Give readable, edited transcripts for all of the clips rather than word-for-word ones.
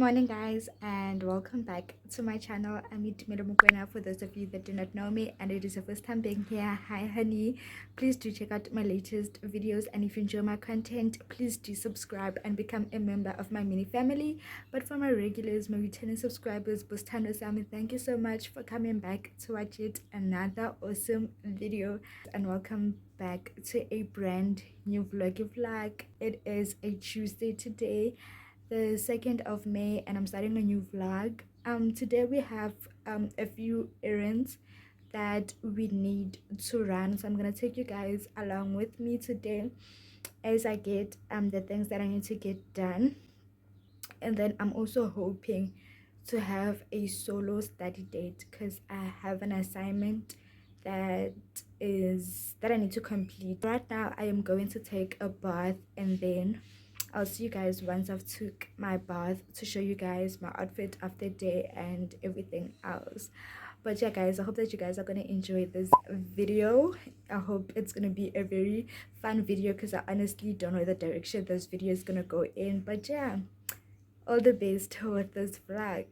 morning guys, and welcome back to my channel. I'm Itumelo Mokwena for those of you that do not know me and it is your first time being here. Hi honey, please do check out my latest videos, and if you enjoy my content, please do subscribe and become a member of my mini family. But for my regulars, my returning subscribers, Bustano Sami, thank you so much for coming back to watch yet another awesome video, and welcome back to a brand new vlog. It is a Tuesday today, the 2nd of May, and I'm starting a new vlog. Today we have a few errands that we need to run, so I'm gonna take you guys along with me today as I get the things that I need to get done. And then I'm also hoping to have a solo study date because I have an assignment that I need to complete. Right now I am going to take a bath, and then I'll see you guys once I've took my bath to show you guys my outfit of the day and everything else. But yeah guys, I hope that you guys are gonna enjoy this video. I hope it's gonna be a very fun video because I honestly don't know the direction this video is gonna go in. But yeah, all the best with this vlog.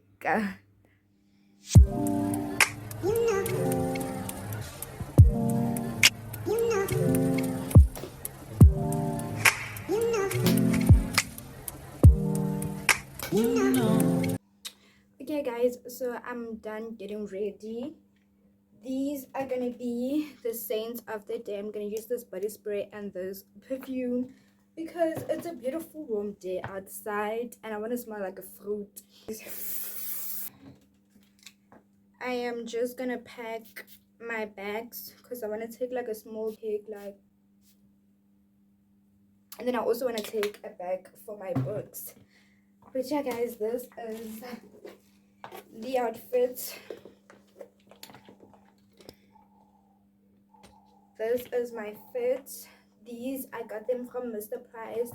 Okay guys, so I'm done getting ready. These are gonna be the scents of the day. I'm gonna use this body spray and this perfume because it's a beautiful warm day outside and I want to smell like a fruit. I am just gonna pack my bags because I want to take like a small cake, and then I also want to take a bag for my books. But yeah guys, this is the outfit. This is my fit. These I got them from Mr. Price,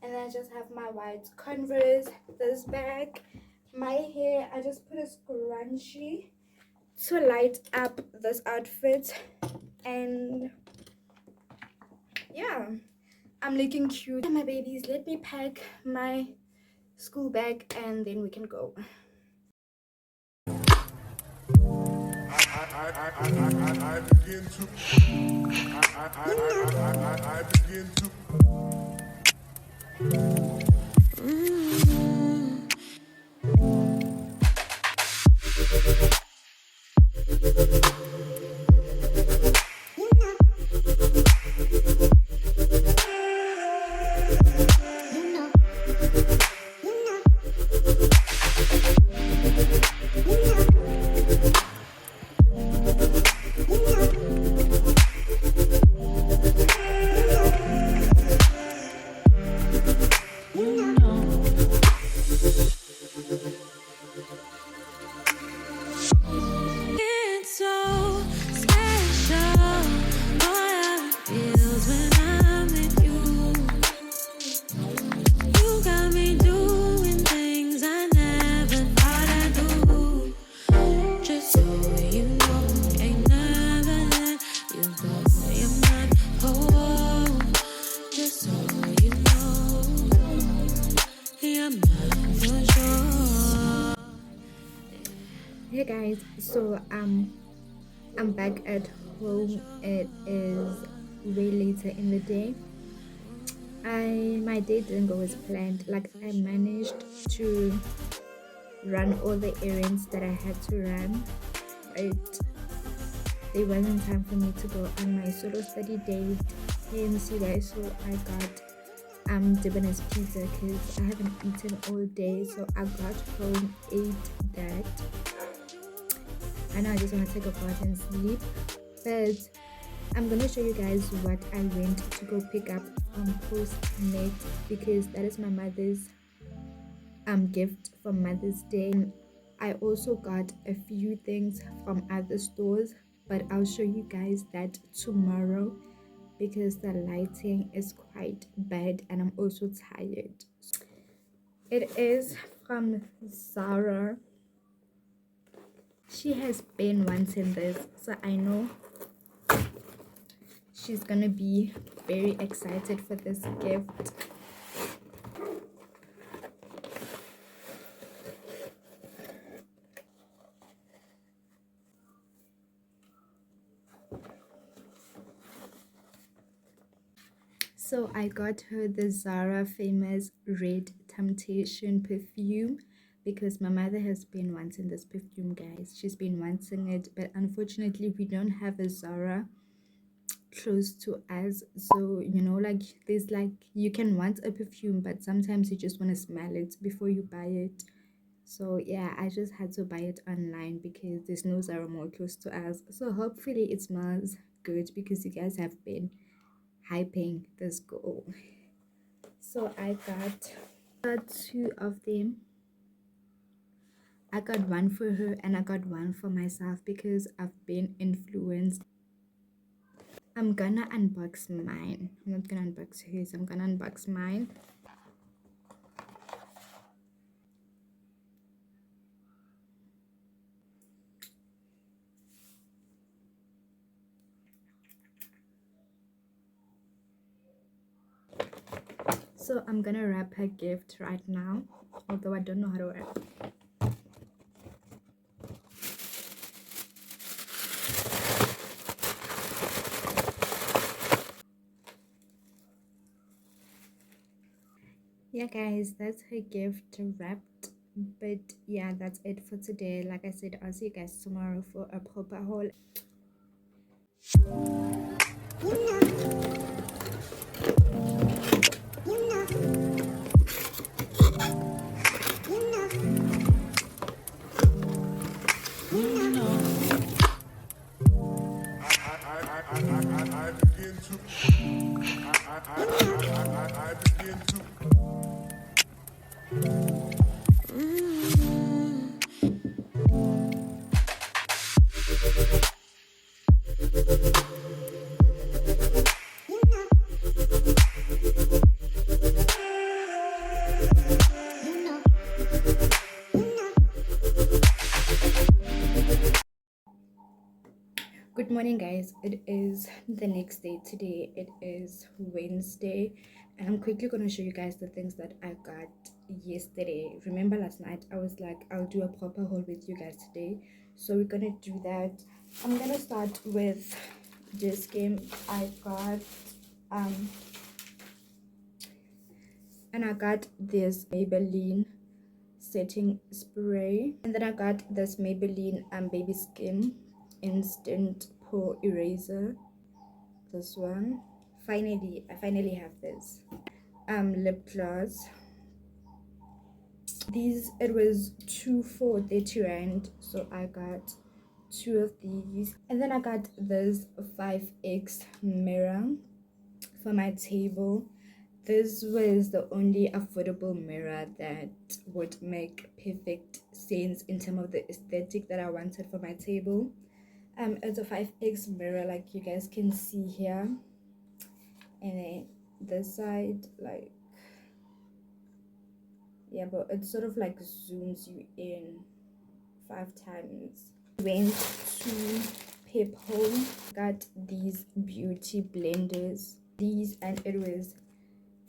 and then I just have my white Converse, this bag, my hair. I just put a scrunchie to light up this outfit, and yeah, I'm looking cute. My babies, let me pack my school bag and then we can go. I begin to Hey guys, so I'm back at home. It is way later in the day. My day didn't go as planned. Like, I managed to run all the errands that I had to run, but there wasn't time for me to go on my solo study date. Hence you guys, so I got Dibana's pizza because I haven't eaten all day. So I got home, ate that, and now I just want to take a bath and sleep. But I'm gonna show you guys what I went to go pick up from Postmate because that is my mother's gift for Mother's Day. I also got a few things from other stores, but I'll show you guys that tomorrow because the lighting is quite bad and I'm also tired. It is from Zara. She has been wanting this, so I know she's gonna be very excited for this gift. So I got her the Zara famous Red Temptation perfume because my mother has been wanting this perfume, guys. She's been wanting it, but unfortunately we don't have a Zara close to us. So you know, like there's like you can want a perfume, but sometimes you just want to smell it before you buy it. So yeah, I just had to buy it online because there's no Zara more close to us. So hopefully it smells good because you guys have been hyping this girl. So I got two of them. I got one for her and I got one for myself because I've been influenced. I'm gonna unbox mine. I'm not gonna unbox hers, I'm gonna unbox mine. So I'm gonna wrap her gift right now, although I don't know how to wrap. Yeah guys, that's her gift wrapped. But yeah, that's it for today. Like I said, I'll see you guys tomorrow for a proper haul. Good morning guys, it is the next day. Today it is Wednesday and I'm quickly going to show you guys the things that I got yesterday. Remember last night I was like I'll do a proper haul with you guys today, so we're gonna do that. I'm gonna start with this game. I got this Maybelline setting spray, and then I got this Maybelline baby skin instant pore eraser. This one, I finally have this lip gloss. These, it was 2 for 30 rand, so I got 2 of these. And then I got this 5x mirror for my table. This was the only affordable mirror that would make perfect sense in terms of the aesthetic that I wanted for my table. It's a 5x mirror, like you guys can see here, and then this side, like, yeah, but it sort of like zooms you in 5 times. Went to Pep Home, got these beauty blenders, these, and it was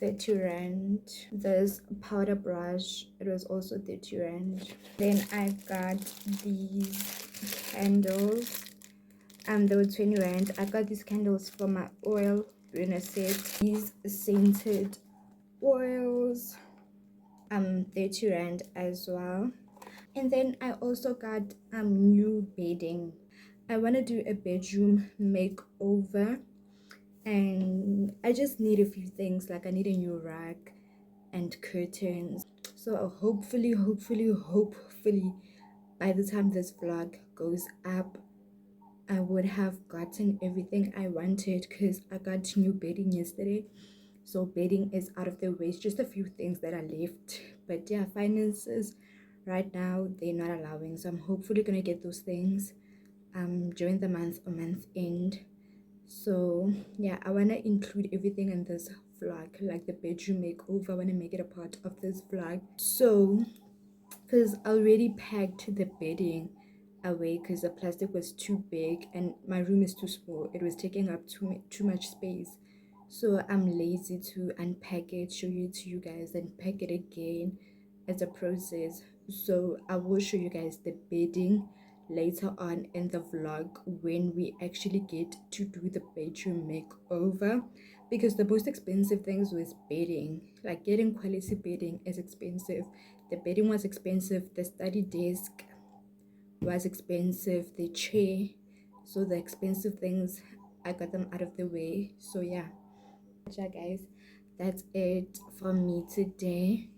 30 rand. This powder brush, it was also 30 rand. Then I got these candles, they were 20 rand. I got these candles for my oil burner set. These scented oils, 30 rand as well. And then I also got new bedding. I want to do a bedroom makeover, and I just need a few things, like I need a new rack and curtains. So hopefully by the time this vlog goes up, I would have gotten everything I wanted, because I got new bedding yesterday. So bedding is out of the way. It's just a few things that are left. But yeah, finances right now, they're not allowing. So I'm hopefully gonna get those things during the month or month end. So yeah, I want to include everything in this vlog, like the bedroom makeover. I want to make it a part of this vlog. So because I already packed the bedding away because the plastic was too big and my room is too small. It was taking up too much space. So I'm lazy to unpack it, show it to you guys, and pack it again as a process. So I will show you guys the bedding later on in the vlog when we actually get to do the bedroom makeover. because the most expensive things was bedding. Like getting quality bedding is expensive. The bedding was expensive, the study desk was expensive, the chair. So the expensive things, I got them out of the way. So yeah, guys, that's it from me today.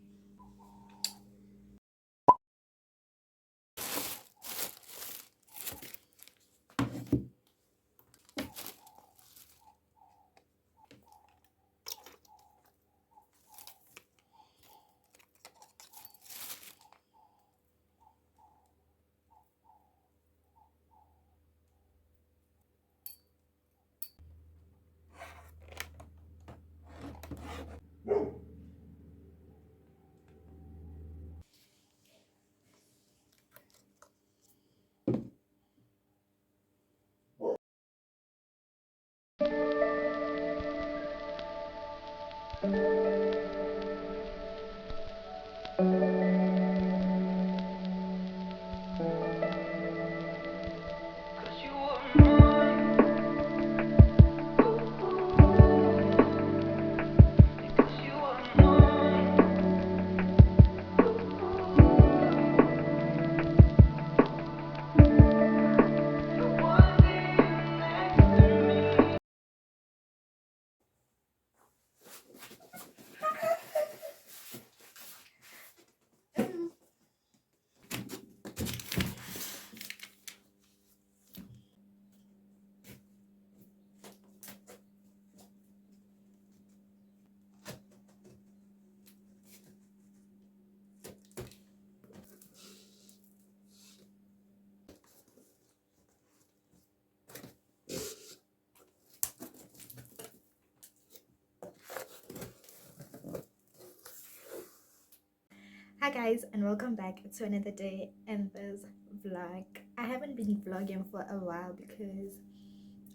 Hi guys, and welcome back to another day in this vlog. I haven't been vlogging for a while because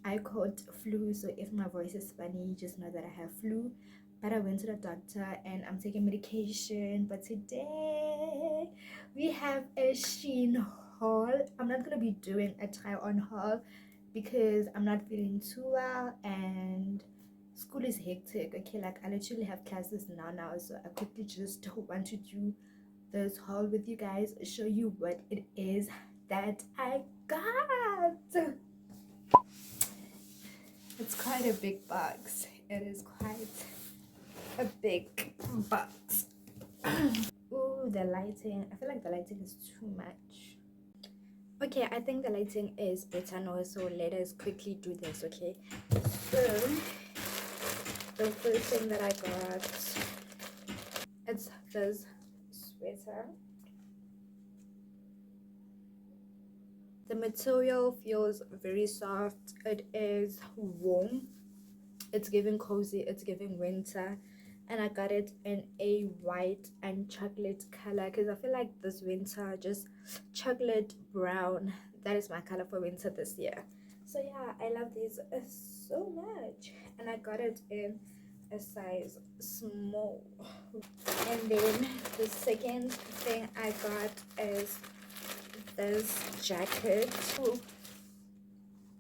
I caught flu, so if my voice is funny, just know that I have flu. But I went to the doctor and I'm taking medication. But today we have a SHEIN haul. I'm not gonna be doing a try-on haul because I'm not feeling too well and school is hectic. Okay, like I literally have classes now, so I quickly just want to do this haul with you guys, show you what it is that I got. It's quite a big box. It is quite a big box. Ooh, the lighting. I feel like the lighting is too much. Okay, I think the lighting is better now, so let us quickly do this, okay? So, the first thing that I got, it's this sweater. The material feels very soft. It is warm. It's giving cozy. It's giving winter. And I got it in a white and chocolate color because I feel like this winter, just chocolate brown, that is my color for winter this year. So yeah, I love these so much. And I got it in a size small. And then the second thing I got is this jacket.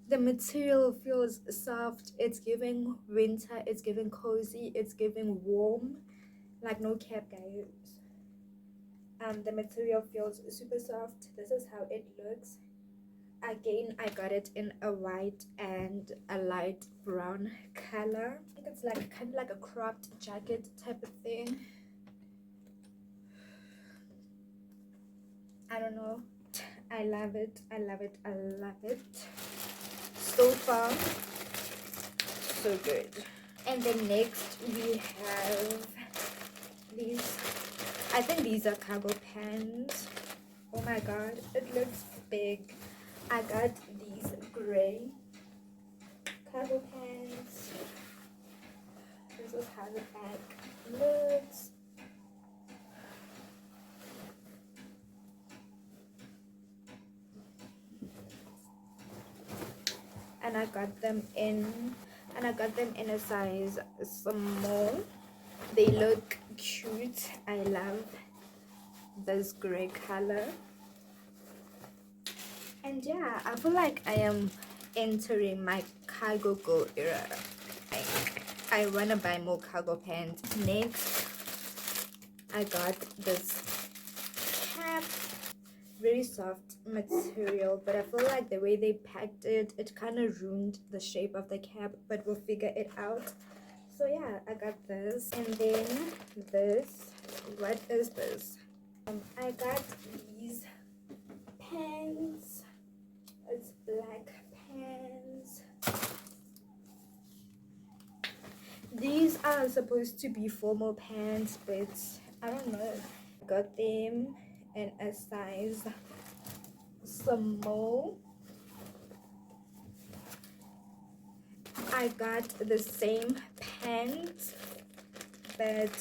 The material feels soft. It's giving winter. It's giving cozy. It's giving warm. Like no cap, guys. The material feels super soft. This is how it looks. Again, I got it in a white and a light brown color. I think it's like kind of like a cropped jacket type of thing. I don't know. I love it. I love it. I love it. So far, so good. And then next we have these. I think these are cargo pants. Oh my god, it looks big. I got these gray cargo pants. This is how the back looks. And I got them in a size small. They look cute. I love this gray color. And yeah, I feel like I am entering my cargo girl era. I want to buy more cargo pants. Next, I got this cap. Very soft material, but I feel like the way they packed it, it kind of ruined the shape of the cap, but we'll figure it out. So yeah, I got this. And then this, what is this? I got these pants. It's black pants. These are supposed to be formal pants, but I don't know. I got them in a size small. I got the same pants, but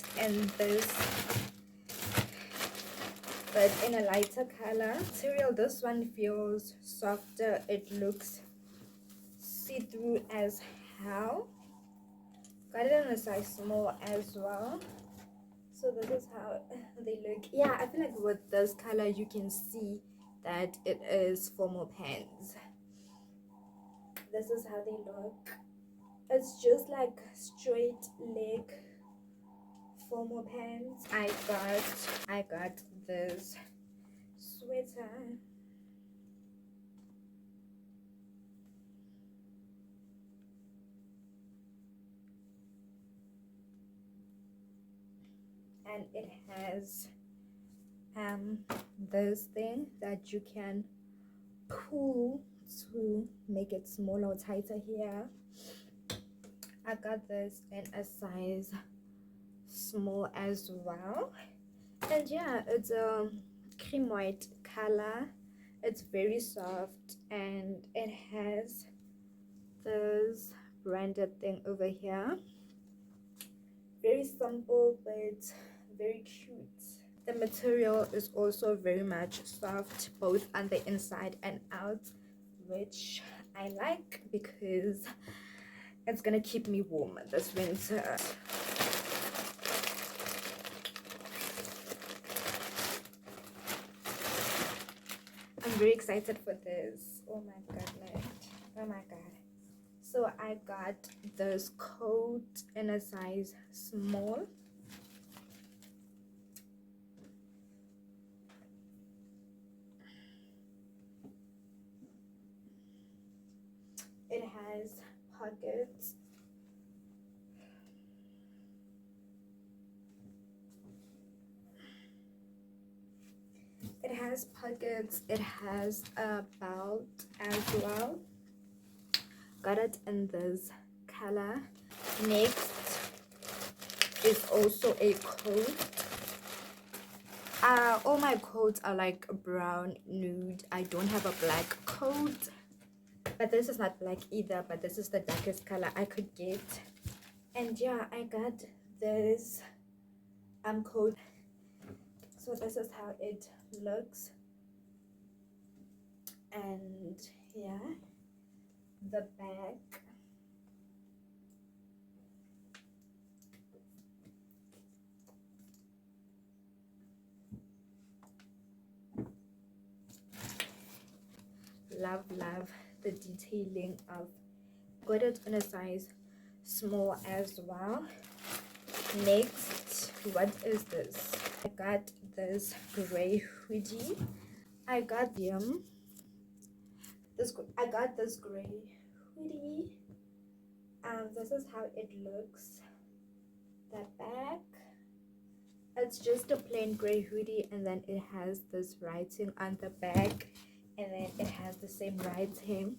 in a lighter color material. This one feels softer. It looks see-through as hell. Got it in a size small as well. So this is how they look. Yeah, I feel like with this color you can see that it is formal pants. This is how they look. It's just like straight leg formal pants. I got this sweater. And it has this thing that you can pull to make it smaller or tighter here. I got this in a size small as well. And yeah, it's a cream white color. It's very soft and it has this branded thing over here. Very simple but very cute. The material is also very much soft, both on the inside and out, which I like because it's gonna keep me warm this winter. I'm very excited for this. Oh my goodness. Oh my god. So I got this coat in a size small. It has pockets. It has pockets. It has a belt as well. Got it in this color. Next is also a coat. All my coats are like brown nude. I don't have a black coat, but this is not black either, but this is the darkest color I could get. And yeah, I got this coat. So this is how it looks. And yeah, the back. Love the detailing of. Got it in a size small as well. Next, what is this? I got this gray hoodie. I got this gray hoodie. This is how it looks. The back. It's just a plain gray hoodie, and then it has this writing on the back, and then it has the same writing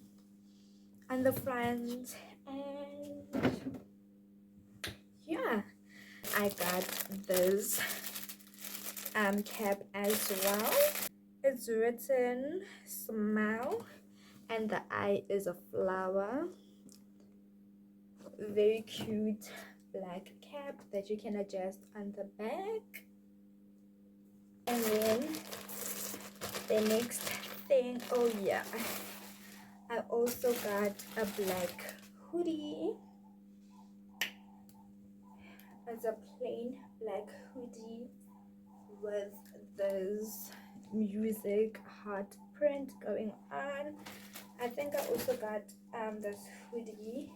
on the front. And yeah, I got this cap as well. It's written smile, and the eye is a flower. Very cute black cap that you can adjust on the back. And then the next thing, oh yeah, I also got a black hoodie. It's a plain black hoodie with this music heart print going on. I think I also got this hoodie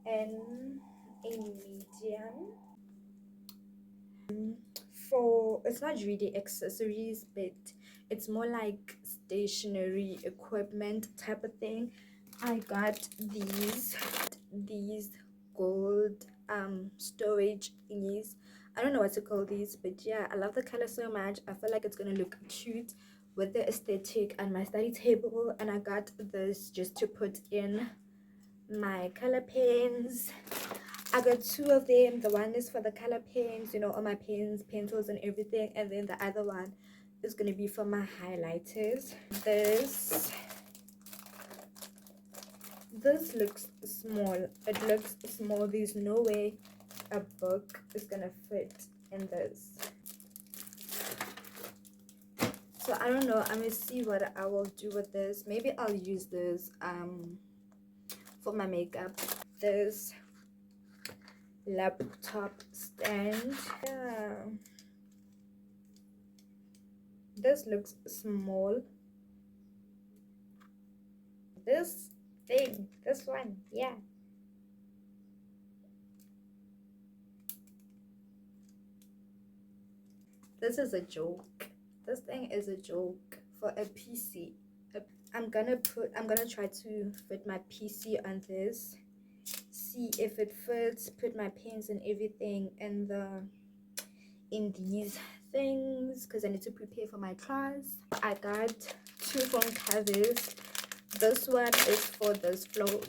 in a medium. For it's not really accessories, but it's more like stationery equipment type of thing. I got these gold storage thingies. I don't know what to call these, but yeah, I love the color so much. I feel like it's gonna look cute with the aesthetic on my study table. And I got this just to put in my color pens. I got two of them. The one is for the color pens, you know, all my pens, pencils and everything, and then the other one is gonna be for my highlighters. This looks small. It looks small. There's no way a book is gonna fit in this. So I don't know. I'm gonna see what I will do with this. Maybe I'll use this for my makeup. This laptop stand. Yeah, this looks small. This thing, this one, yeah, this is a joke. This thing is a joke for a PC. I'm gonna try to fit my PC on this, see if it fits, put my pens and everything in these things because I need to prepare for my class. I got two phone covers. This one is for this phone.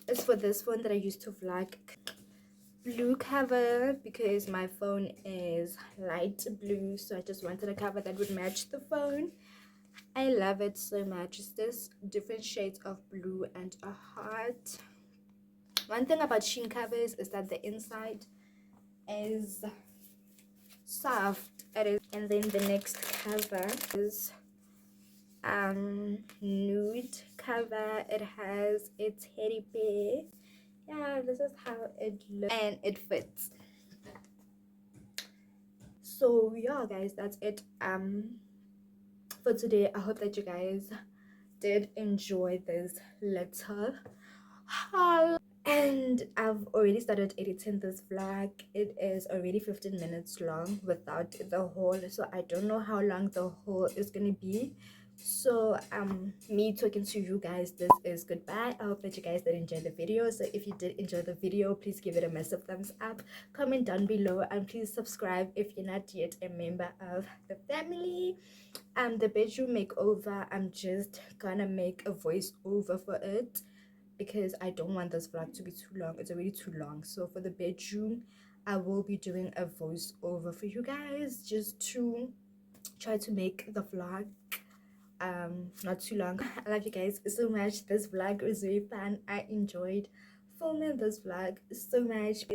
It's for this phone that I used to vlog. Blue cover because my phone is light blue, so I just wanted a cover that would match the phone. I love it so much. It's this different shades of blue and a heart. One thing about SHEIN covers is that the inside is soft. And then the next cover is nude cover. It has a teddy bear. Yeah, this is how it looks and it fits. So yeah guys, that's it for today. I hope that you guys did enjoy this little haul, and I've already started editing this vlog. It is already 15 minutes long without the haul, so I don't know how long the haul is gonna be. So me talking to you guys, this is goodbye. I hope that you guys did enjoy the video. So if you did enjoy the video, please give it a massive thumbs up, comment down below, and please subscribe if you're not yet a member of the family. The bedroom makeover, I'm just gonna make a voiceover for it because I don't want this vlog to be too long. It's already too long. So for the bedroom, I will be doing a voiceover for you guys just to try to make the vlog not too long. I love you guys so much. This vlog was very fun. I enjoyed filming this vlog so much.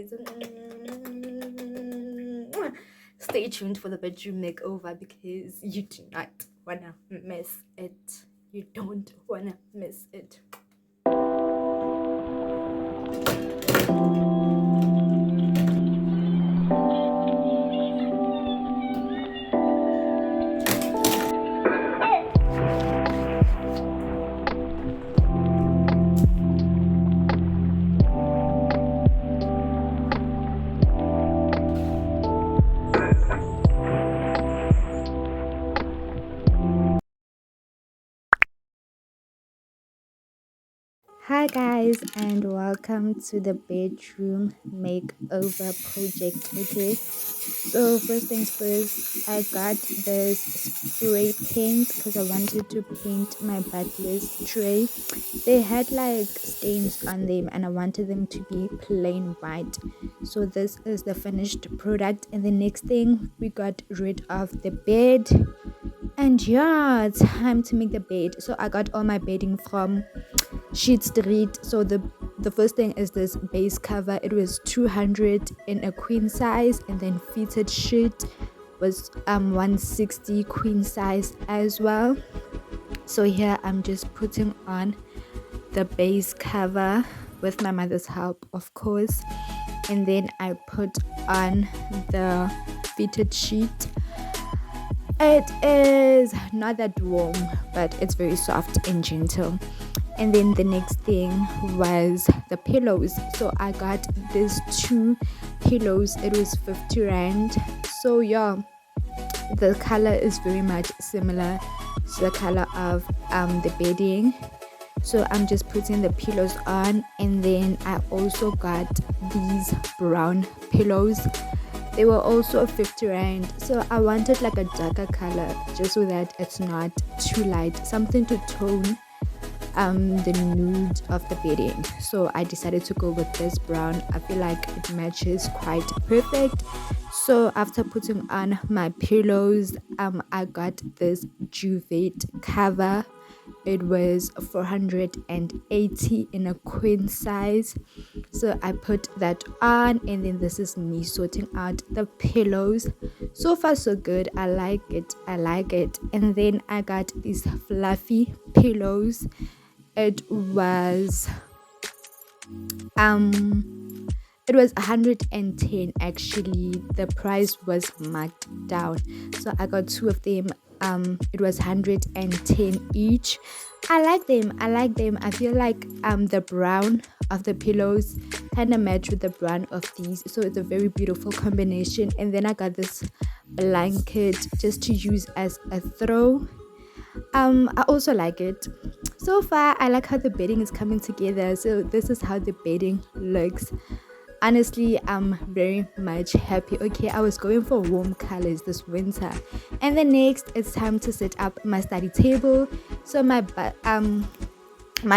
Stay tuned for the bedroom makeover because you do not wanna miss it. You don't wanna miss it. Hi guys, and welcome to the bedroom makeover project. Okay, so first things first, I got this spray paint because I wanted to paint my butler's tray. They had like stains on them and I wanted them to be plain white. So this is the finished product. And the next thing, we got rid of the bed. And yeah, time to make the bed. So I got all my bedding from Sheet Street. So the first thing is this base cover. It was 200 in a queen size, and then fitted sheet was 160 queen size as well. So here I'm just putting on the base cover with my mother's help, of course, and then I put on the fitted sheet. It is not that warm, but it's very soft and gentle. And then the next thing was the pillows. So I got these 2 pillows. It was 50 rand. So yeah, the color is very much similar to the color of the bedding. So I'm just putting the pillows on, and then I also got these brown pillows. They were also 50 rand. So I wanted like a darker color just so that it's not too light, something to tone the nude of the bedding. So I decided to go with this brown. I feel like it matches quite perfect. So after putting on my pillows, I got this duvet cover. It was 480 in a queen size. So I put that on, and then this is me sorting out the pillows. So far so good. I like it. And then I got these fluffy pillows. It was 110 actually. The price was marked down, so I got 2 of them. It was 110 each. I like them. I feel like the brown of the pillows kind of match with the brown of these, so it's a very beautiful combination. And then I got this blanket just to use as a throw. I also like it. So far I like how the bedding is coming together. So this is how the bedding looks. Honestly, I'm very much happy. Okay, I was going for warm colors this winter. And then next it's time to set up my study table. So my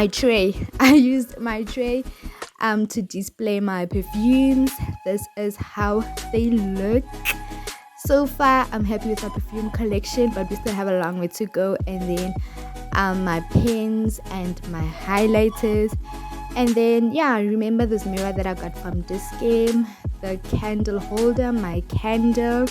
tray, I used my tray to display my perfumes. This is how they look. So far I'm happy with my perfume collection, but we still have a long way to go. And then my pens and my highlighters. And then yeah, remember this mirror that I got from this game, the candle holder, my candle.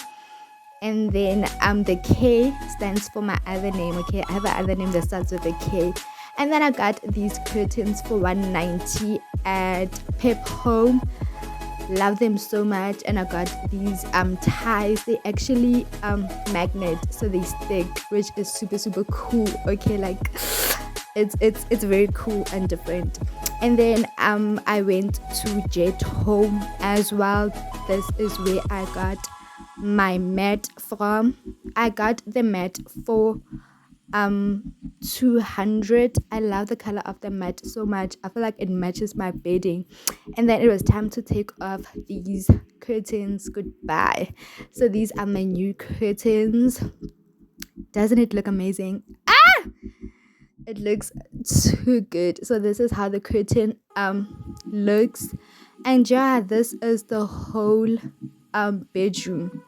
And then the K stands for my other name. Okay, I have another name that starts with a K. And then I got these curtains for 190 at Pep Home. Love them so much. And I got these ties. They actually magnet, so they stick, which is super cool. Okay, like it's very cool and different. And then I went to Jet Home as well. This is where I got my mat from. I got the mat for 200. I love the color of the mat so much. I feel like it matches my bedding. And then it was time to take off these curtains. Goodbye. So these are my new curtains. Doesn't it look amazing? It looks too good. So this is how the curtain looks. And yeah, this is the whole bedroom.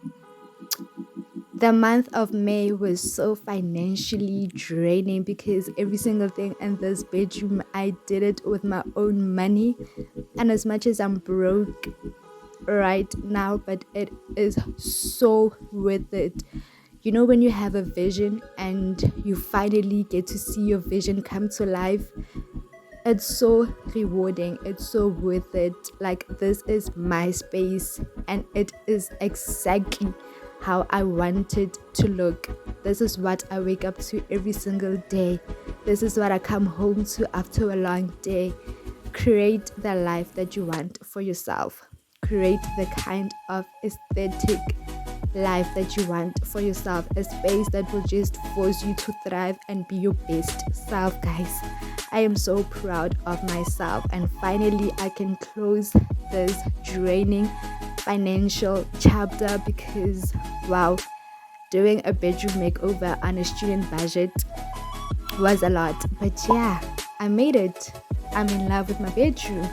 The month of May was so financially draining because every single thing in this bedroom, I did it with my own money. And as much as I'm broke right now, but it is so worth it. You know, when you have a vision and you finally get to see your vision come to life, it's so rewarding. It's so worth it. Like, this is my space and it is exactly how I want it to look. This is what I wake up to every single day. This is what I come home to after a long day. Create the life that you want for yourself. Create the kind of aesthetic life that you want for yourself. A space that will just force you to thrive and be your best self, guys. I am so proud of myself, and finally I can close this draining financial chapter because wow, doing a bedroom makeover on a student budget was a lot, but yeah, I made it. I'm in love with my bedroom.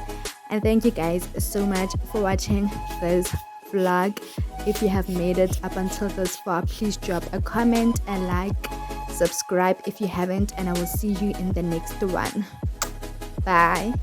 And thank you guys so much for watching this vlog. If you have made it up until this far, please drop a comment and like, subscribe if you haven't, and I will see you in the next one. Bye.